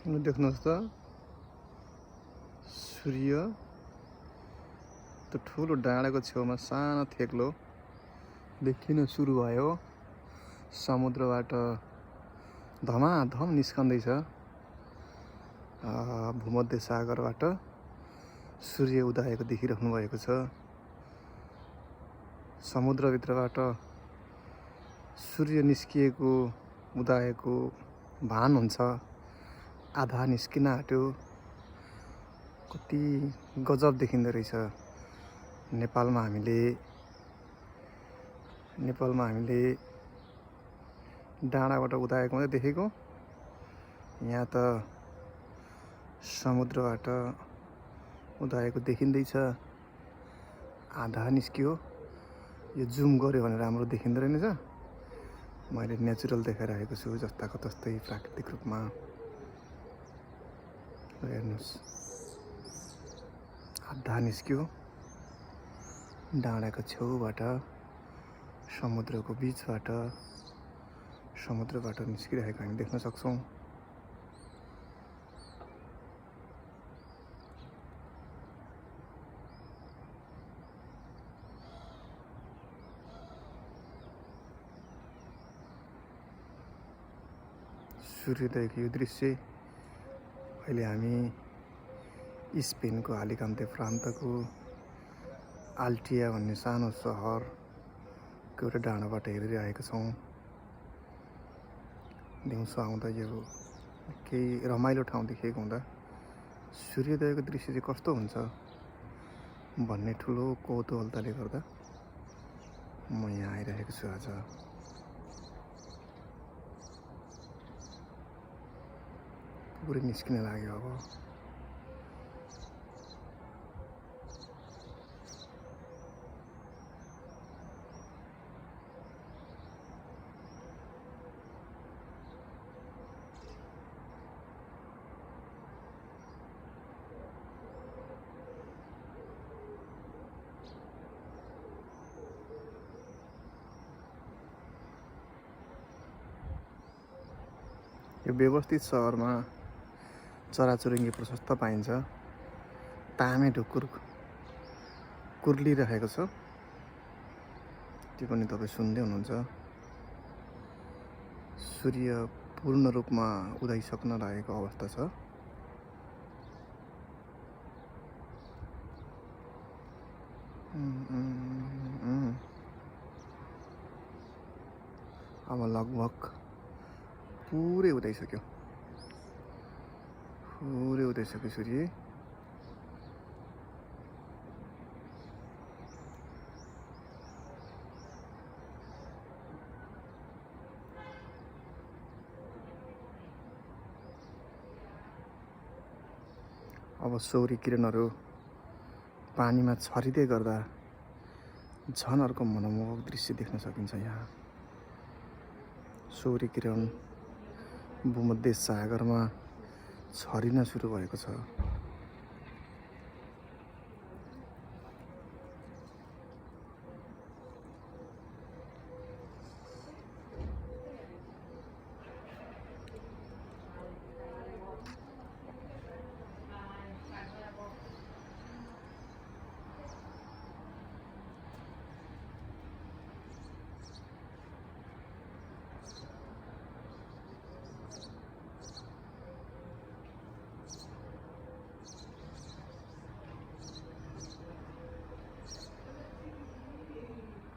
देख्नुहोस् त सूर्य त्यो ठुलो डाँडाको छेउमा सानो थेग्लो देखिन सुरु भयो। समुद्रबाट धमाधम निस्कँदैछ। भूमध्य सागरबाट सूर्य उदाएको देखिरहनु भएको छ। समुद्रभित्रबाट सूर्य निस्किएको उदाएको भान हुन्छ। आधा निस्किन आँट्यो। कति गजब देखिँदो रहेछ। नेपालमा हामीले डाँडाबाट उदाएको मात्रै देखेको, यहाँ त समुद्रबाट उदाएको देखिँदैछ। आधा निस्कियो। यो जुम गर्यो भने राम्रो देखिँदो रहेनछ। मैले नेचुरल देखाइरहेको छु जस्ताको तस्तै प्राकृतिक रूपमा। हेर्नुहोस्, आधा निस्क्यो डाँडाको छेउबाट, समुद्रबाट निस्किरहेको हामी देख्न सक्छौँ। सूर्योदयको यो दृश्य अहिले हामी स्पेनको आलिकान्ते प्रान्तको आल्टिया भन्ने सानो सहरको एउटा डाँडाबाट हेरिरहेका छौँ। दिउँसो आउँदा यो केही रमाइलो ठाउँ देखिएको हुँदा सूर्योदयको दृश्य चाहिँ कस्तो हुन्छ भन्ने ठुलो कौतूहलताले गर्दा म यहाँ आइरहेको छु आज। पुरै निस्किन लाग्यो अब। यो व्यवस्थित सहरमा चराचुरुङ्गी प्रशस्त पाइन्छ। तामे ढुकुर कुर्लिरहेको छ, त्यो पनि तपाईँ सुन्दै हुनुहुन्छ। सूर्य पूर्ण रूपमा उदाइसक्न लागेको अवस्था छ। अब लगभग पुरै उदाइसक्यो सूर्य। अब सौर्य किरणहरू पानीमा छरिँदै गर्दा झन् अर्को मनमोहक दृश्य देख्न सकिन्छ। यहाँ सौर्य किरण भूमध्य सागरमा छरिन सुरु भएको छ।